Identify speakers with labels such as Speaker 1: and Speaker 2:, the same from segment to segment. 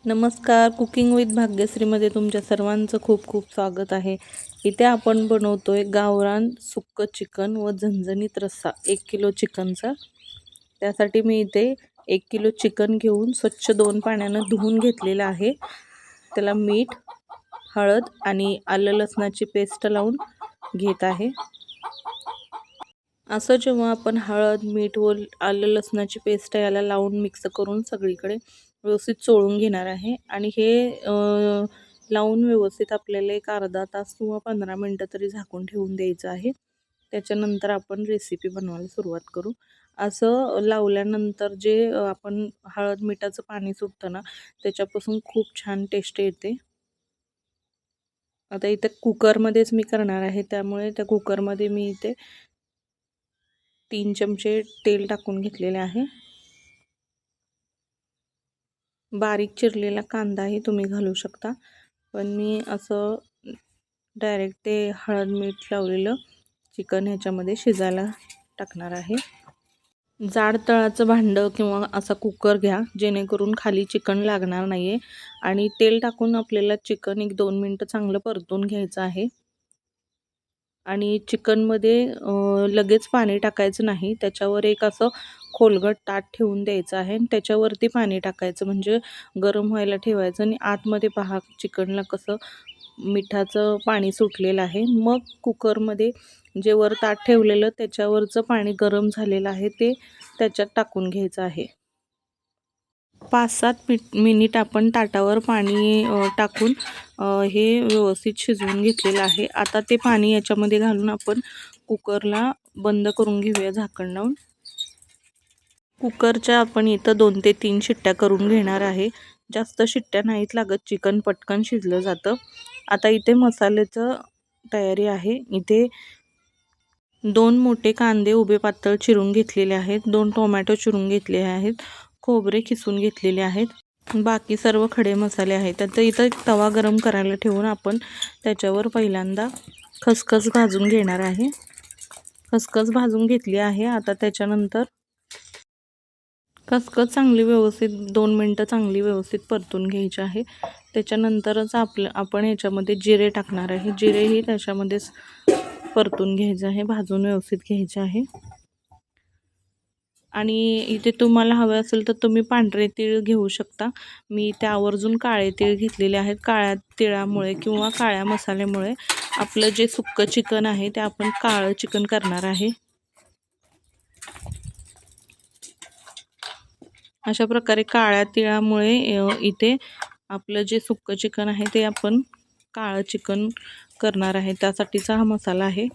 Speaker 1: नमस्कार, cooking with भाग्यश्रीमध्ये तुमच्या सर्वांचं खूप खूप स्वागत आहे. इथे आपण बनवतोय गावरान सुक्कं चिकन व झणझणीत रस्सा 1 किलो चिकनचा. त्यासाठी मी इथे 1 किलो चिकन घेऊन स्वच्छ 2 पाण्यानं धुवून घेतलेलं आहे. त्याला मीठ, हळद आणि आलं लसणाची पेस्ट लावून घेत आहे. असं जेव्हा आपण हळद, मीठ व आलं लसणाची पेस्ट याला लावून मिक्स करून सगळीकडे व्यवस्थित चोळून घेणार आहे. आणि हे लावून व्यवस्थित आपल्याला एक अर्धा तास किंवा 15 मिनटं तरी झाकून ठेवून द्यायचं आहे. त्याच्यानंतर आपण रेसिपी बनवायला सुरुवात करू. असं लावल्यानंतर जे आपण हळद मिठाचं पाणी सुटतं ना, त्याच्यापासून खूप छान टेस्ट येते. आता इथे कुकरमध्येच मी करणार आहे, त्यामुळे त्या कुकरमध्ये मी इथे 3 चमचे तेल टाकून घेतलेले आहे. बारीक चिरलेला कांदाही तुम्ही घालू शकता, पण मी असं डायरेक्ट ते हळद मीठ लावलेलं चिकन ह्याच्यामध्ये शिजायला टाकणार आहे. जाड तळाचं भांडं किंवा असा कुकर घ्या, जेणेकरून खाली चिकन लागणार नाही आहे. आणि तेल टाकून आपल्याला चिकन 1-2 मिनटं चांगलं परतून घ्यायचं आहे. आणि चिकनमध्ये लगेच पाणी टाकायचं नाही, त्याच्यावर एक असं खोलगट ताट ठेवून द्यायचं आहे आणि त्याच्यावरती पाणी टाकायचं, म्हणजे गरम व्हायला ठेवायचं. आणि आतमध्ये पहा चिकनला कसं मिठाचं पाणी सुटलेलं आहे. मग कुकरमध्ये जे वर ताट ठेवलेलं त्याच्यावरचं पाणी गरम झालेलं आहे ते त्याच्यात टाकून घ्यायचं आहे. 5-7 मिनिट आपण ताटावर पाणी टाकून हे व्यवस्थित शिजवून घेतलेलं आहे. आता ते पाणी याच्यामध्ये घालून आपण कुकरला बंद करून घेऊया झाकण लावून. कुकरच्या आपण इथं 2 ते 3 शिट्ट्या करून घेणार आहे. जास्त शिट्ट्या नाहीत लागत, चिकन पटकन शिजलं जातं. आता इथे मसाल्याचं तयारी आहे. इथे 2 मोठे कांदे उभे पातळ चिरून घेतलेले आहेत, 2 टोमॅटो चिरून घेतले आहेत, खोबरे खिसून घेतलेले आहेत, बाकी सर्व खडे मसाले आहेत. आता इथं एक तवा गरम करायला ठेवून आपण त्याच्यावर पहिल्यांदा खसखस भाजून घेणार आहे. खसखस भाजून घेतली आहे. आता त्याच्यानंतर खसखस चांगली व्यवस्थित 2 मिनटं चांगली व्यवस्थित परतून घ्यायची आहे. त्याच्यानंतरच आपण ह्याच्यामध्ये जिरे टाकणार आहे. जिरेही त्याच्यामध्येच परतून घ्यायचं आहे, भाजून व्यवस्थित घ्यायचे आहे. आणि इथे तुम्हाला हवे असेल तर तुम्ही पांढरे तीळ घेऊ शकता. मी इथे आवर्जून काळे तीळ घेतलेले आहेत. काळ्या तिळामुळे किंवा काळ्या मसाल्यामुळे आपलं जे सुक्कं चिकन आहे ते आपण काळं चिकन करणार आहे. अशा प्रकारे काळ्या तिळामुळे इथे आपलं जे सुक्कं चिकन आहे ते आपण काळं चिकन करणार आहे, त्यासाठीचा हा मसाला आहे.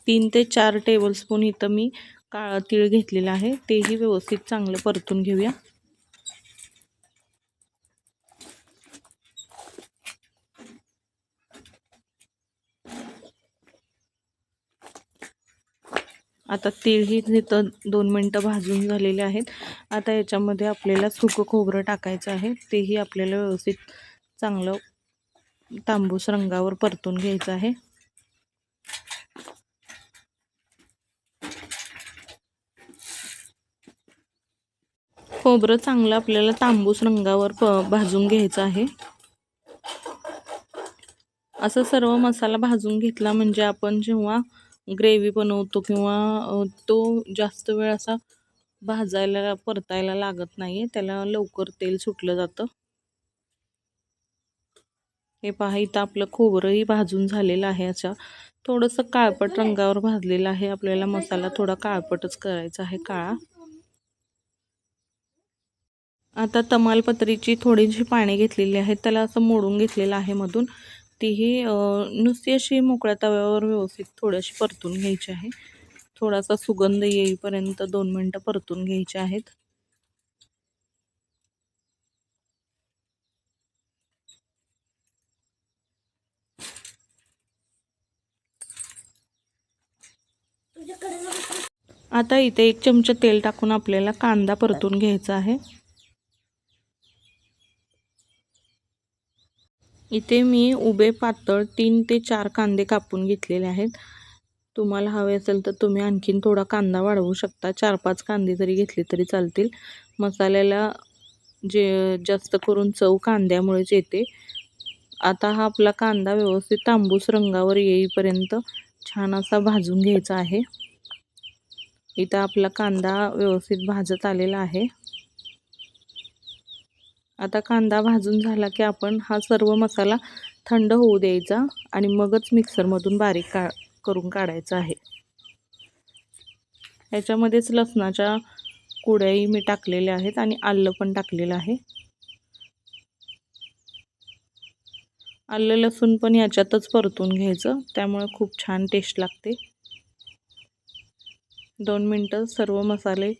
Speaker 1: 3 ते 4 टेबलस्पून इथं मी काळं तीळ घेतलेलं आहे, तेही व्यवस्थित चांगलं परतून घेऊया. आता तीळही इथं 2 मिनटं भाजून झालेले आहेत. आता याच्यामध्ये आपल्याला सुकं खोबरं टाकायचं आहे, तेही आपल्याला व्यवस्थित चांगलं तांबूस रंगावर परतून घ्यायचं आहे. खोबरं चांगलं आपल्याला तांबूस रंगावर भाजून घ्यायचं आहे. असं सर्व मसाला भाजून घेतला म्हणजे आपण जेव्हा ग्रेव्ही बनवतो किंवा तो जास्त वेळ असा भाजायला परतायला लागत नाही, त्याला लवकर तेल सुटलं जातं. हे पहा, इथं आपलं खोबरंही भाजून झालेलं आहे. असं थोडंसं काळपट रंगावर भाजलेलं आहे. आपल्याला मसाला थोडा काळपटच करायचा आहे, काळा. आता तमालपत्रीची थोडीशी पाने घेतलेली आहेत, त्याला असं मोडून घेतलेलं आहे मधून. तीही नुसती अशी मोकळ्या तव्यावर व्यवस्थित थोडीशी परतून घ्यायची आहे. थोडासा सुगंध येईपर्यंत 2 मिनिटं परतून घ्यायचे आहेत. आता इथे 1 चमचा तेल टाकून आपल्याला कांदा परतून घ्यायचा आहे. इथे मी उभे पातळ 3 ते 4 कांदे कापून घेतलेले आहेत. तुम्हाला हवे असेल तर तुम्ही आणखीन थोडा कांदा वाढवू शकता. 4-5 कांदे जरी घेतले तरी चालतील. मसाल्याला जास्त करून चव कांद्यामुळेच येते. आता हा आपला कांदा व्यवस्थित तांबूस रंगावर येईपर्यंत छान असा भाजून घ्यायचा आहे. इथं आपला कांदा व्यवस्थित भाजत आलेला आहे. आता कांदा भाजून झाला की आपण हा सर्व मसाला थंड होऊ द्यायचा आणि मगच मिक्सरमधून बारीक करून काढायचा आहे. ह्याच्यामध्येच लसणाच्या कुड्याही मी टाकलेल्या आहेत आणि आलं पण टाकलेलं आहे. आलं लसूण पण याच्यातच परतून घ्यायचं, त्यामुळे खूप छान टेस्ट लागते. 2 मिनिटं सर्व मसाले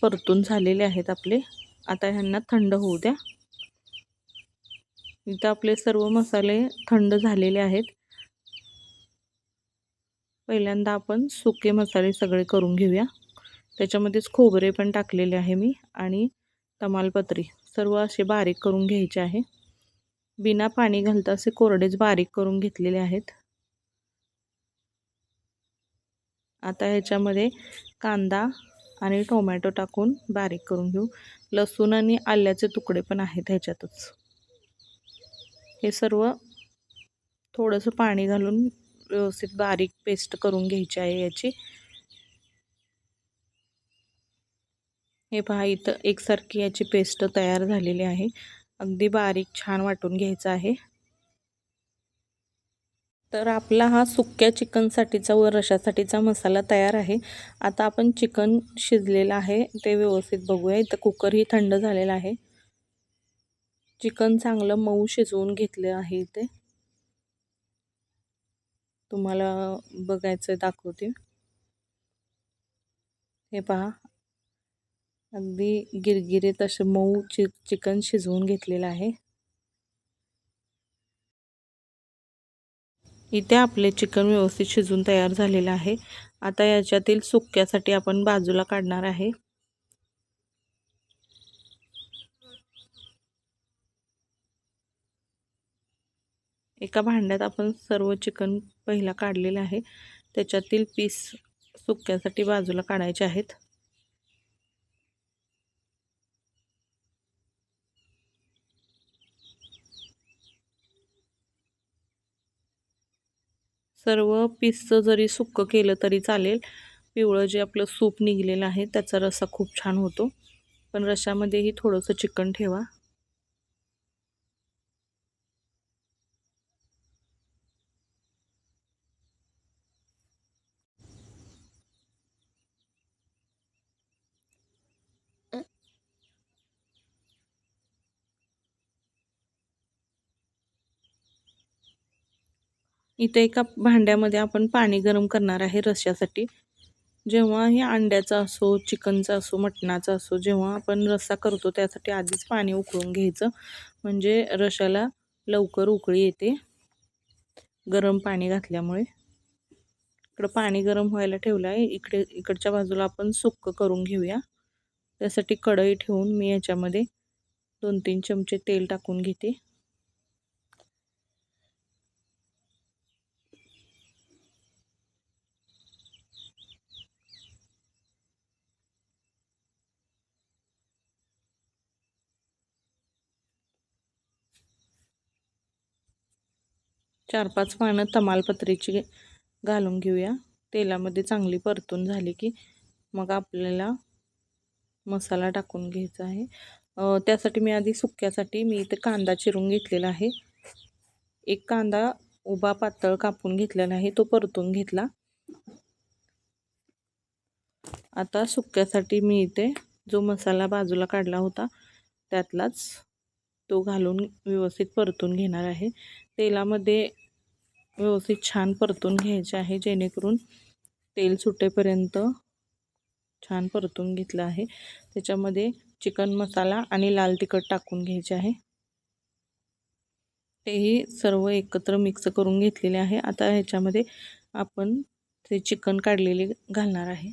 Speaker 1: परतून झालेले आहेत आपले. आता ह्यांना थंड होऊ द्या. इथं आपले सर्व मसाले थंड झालेले आहेत. पहिल्यांदा आपण सुके मसाले सगळे करून घेऊया. त्याच्यामध्येच खोबरे पण टाकलेले आहे मी आणि तमालपत्री सर्व असे बारीक करून घ्यायचे आहे. बिना पाणी घालता असे कोरडेच बारीक करून घेतलेले आहेत. आता ह्याच्यामध्ये कांदा आणि टोमॅटो टाकून बारीक करून घेऊ. लसूण आणि आल्याचे तुकडे पण आहेत ह्याच्यातच. हे सर्व थोडंसं पाणी घालून व्यवस्थित बारीक पेस्ट करून घ्यायची आहे याची. हे पहा, इथं एकसारखी याची पेस्ट तयार झालेली आहे. अगदी बारीक छान वाटून घ्यायचं आहे. तर आपला हा सुक्या चिकनसाठीचा व रशासाठीचा मसाला तयार आहे. आता आपण चिकन शिजलेलं आहे ते व्यवस्थित बघूया. इथं कुकरही थंड झालेला आहे. चिकन चांगलं मऊ शिजवून घेतलं आहे इथे. तुम्हाला बघायचं दाखवते. हे पहा, अगदी गिरगिरीत असे मऊ चिकन शिजवून घेतलेलं आहे. इथे आपले चिकन व्यवस्थित शिजून तयार झालेलं आहे. आता याच्यातील सुक्यासाठी आपण बाजूला काढणार आहे. एका भांड्यात आपण सर्व चिकन पहिला काढलेलं आहे. त्याच्यातील पीस सुक्यासाठी बाजूला काढायचे आहेत. सर्व पीसचं जरी सुक्कं केलं तरी चालेल. पिवळं जे आपलं सूप निघलेलं आहे त्याचा रस्सा खूप छान होतो. पण रश्शामध्येही थोडंसं चिकन ठेवा. इथे एका भांड्यामध्ये आपण पाणी गरम करणार आहे रश्श्यासाठी. जेव्हाही अंड्याचा असो, चिकनचा असो, मटणाचा असो, जेव्हा आपण रस्सा करतो त्यासाठी आधीच पाणी उकळून घ्यायचं, म्हणजे रश्श्याला लवकर उकळी येते गरम पाणी घातल्यामुळे. इकडं पाणी गरम व्हायला ठेवलं आहे. इकडच्या बाजूला आपण सुक्कं करून घेऊया. त्यासाठी कढई ठेवून मी याच्यामध्ये 2-3 चमचे तेल टाकून घेते. 4-5 पानं तमालपत्रीची घालून घेऊया. तेलामध्ये चांगली परतून झाली की मग आपल्याला मसाला टाकून घ्यायचा आहे. त्यासाठी मी आधी सुक्यासाठी मी इथे कांदा चिरून घेतलेला आहे. एक कांदा उभा पातळ कापून घेतलेला आहे, तो परतून घेतला. आता सुक्यासाठी मी इथे जो मसाला बाजूला काढला होता त्यातलाच तो घालून व्यवस्थित परतून घेणार आहे. तेलामध्ये व्यवस्थित छान परतून घ्यायचे आहे, जेणेकरून तेल सुटेपर्यंत छान परतून घेतलं आहे. त्याच्यामध्ये चिकन मसाला आणि लाल तिखट टाकून घ्यायचे आहे. तेही सर्व एकत्र मिक्स करून घेतलेले आहे. आता ह्याच्यामध्ये आपण ते चिकन काढलेले घालणार आहे.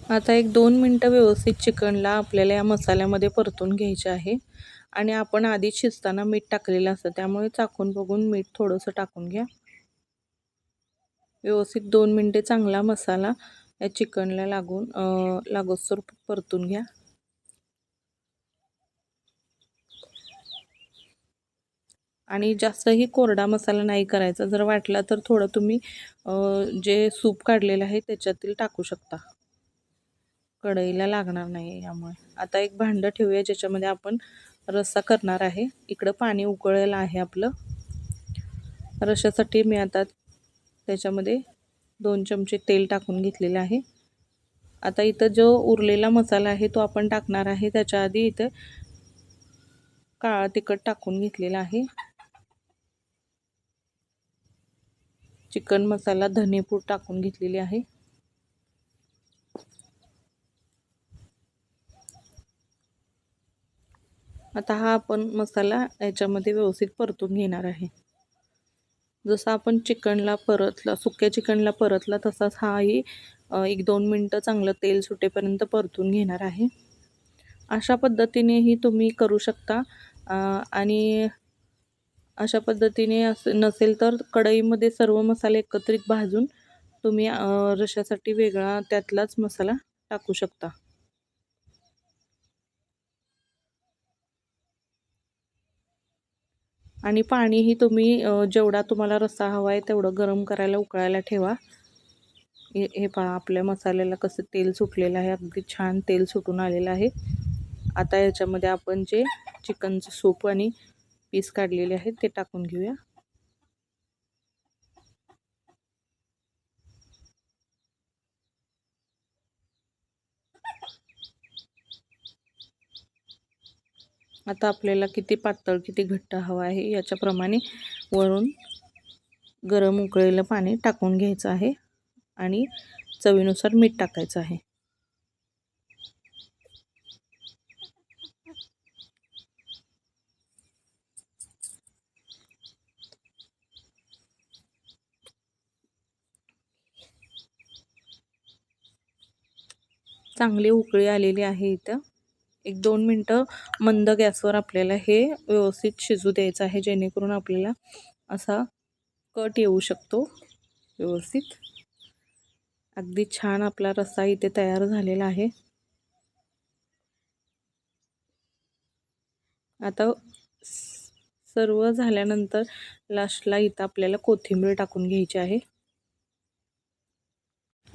Speaker 1: आता 1-2 मिनटं व्यवस्थित चिकनला आपल्याला या मसाल्यामध्ये परतून घ्यायचे आहे. आणि आपण आधीच शिजताना मीठ टाकलेलं असतं, त्यामुळे चाखून बघून मीठ थोडंसं टाकून घ्या. व्यवस्थित 2 मिनटे चांगला मसाला या चिकनला लागोस्तोर परतून घ्या. आणि जास्तही कोरडा मसाला नाही करायचा. जर वाटला तर थोडं तुम्ही जे सूप काढलेलं आहे त्याच्यातील टाकू शकता. कढईला लागणार नाही यामुळे. आता एक भांडं ठेवूया ज्याच्यामध्ये आपण रस्सा करणार आहे. इकडं पाणी उकळलेलं आहे आपलं. रश्श्यासाठी मी आता त्याच्यामध्ये 2 चमचे तेल टाकून घेतलेलं आहे. आता इथं जो उरलेला मसाला आहे तो आपण टाकणार आहे. त्याच्या आधी इथं काळा तिखट टाकून घेतलेला आहे. चिकन मसाला, धनेपूड टाकून घेतलेली आहे. आता हा आपण मसाला याच्यामध्ये व्यवस्थित परतून घेणार आहे. जसं आपण चिकनला परतला, सुक्या चिकनला परतला तसाच हाही 1-2 मिनटं चांगलं तेल सुटेपर्यंत परतून घेणार आहे. अशा पद्धतीनेही तुम्ही करू शकता. आणि अशा पद्धतीने नसेल तर कढईमध्ये सर्व मसाले एकत्रित भाजून तुम्ही रश्श्यासाठी वेगळा त्यातलाच मसाला टाकू शकता. आणि पाणीही तुम्ही जेवढा तुम्हाला रस्सा हवा आहे तेवढं गरम करायला उकळायला ठेवा. हे पहा आपल्या मसाल्याला कसं तेल सुटलेलं आहे, अगदी छान तेल सुटून आलेलं आहे. आता याच्यामध्ये आपण जे चिकनचं सूप आणि पीस काढलेले आहेत ते टाकून घेऊया. आता आपल्याला किती पातळ किती घट्ट हवा आहे याच्याप्रमाणे वरून गरम उकळलेलं पाणी टाकून घ्यायचं आहे आणि चवीनुसार मीठ टाकायचं आहे. चांगली उकळी आलेली आहे. इथं 1-2 मिनटं मंद गॅसवर आपल्याला हे व्यवस्थित शिजू द्यायचं आहे, जेणेकरून आपल्याला असा कट येऊ शकतो व्यवस्थित. अगदी छान आपला रस्सा इथे तयार झालेला आहे. आता सर्व झाल्यानंतर लास्टला इथं आपल्याला कोथिंबीर टाकून घ्यायची आहे.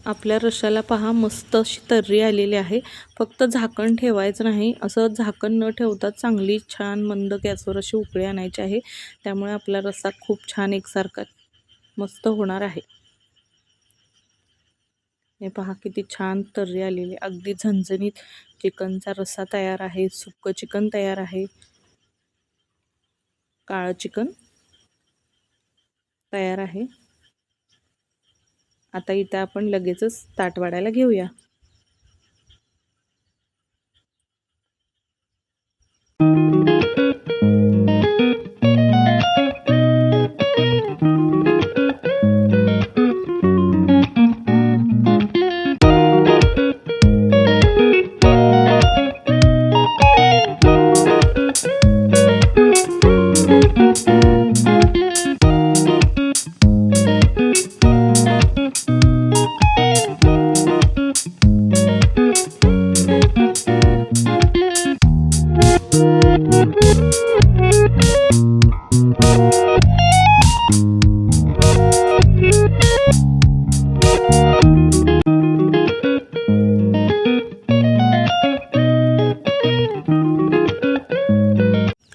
Speaker 1: आपल्या रश्श्याला पहा मस्त अशी तर्री आलेली आहे. फक्त झाकण ठेवायचं नाही, असं झाकण न ठेवता चांगली छान मंद गॅसवर अशी उकळी आणायची आहे. त्यामुळे आपला रस्सा खूप छान एकसारखा मस्त होणार आहे. हे पहा किती छान तर्री आलेली, अगदी झणझणीत चिकनचा रस्सा तयार आहे. सुक्कं चिकन तयार आहे. काळं चिकन तयार आहे. आता इथं आपण लगेचच ताट वाढायला घेऊया.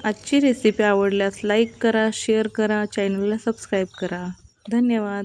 Speaker 1: आजची रेसिपी आवडल्यास लाईक करा, शेअर करा, चॅनलला सबस्क्राईब करा. धन्यवाद.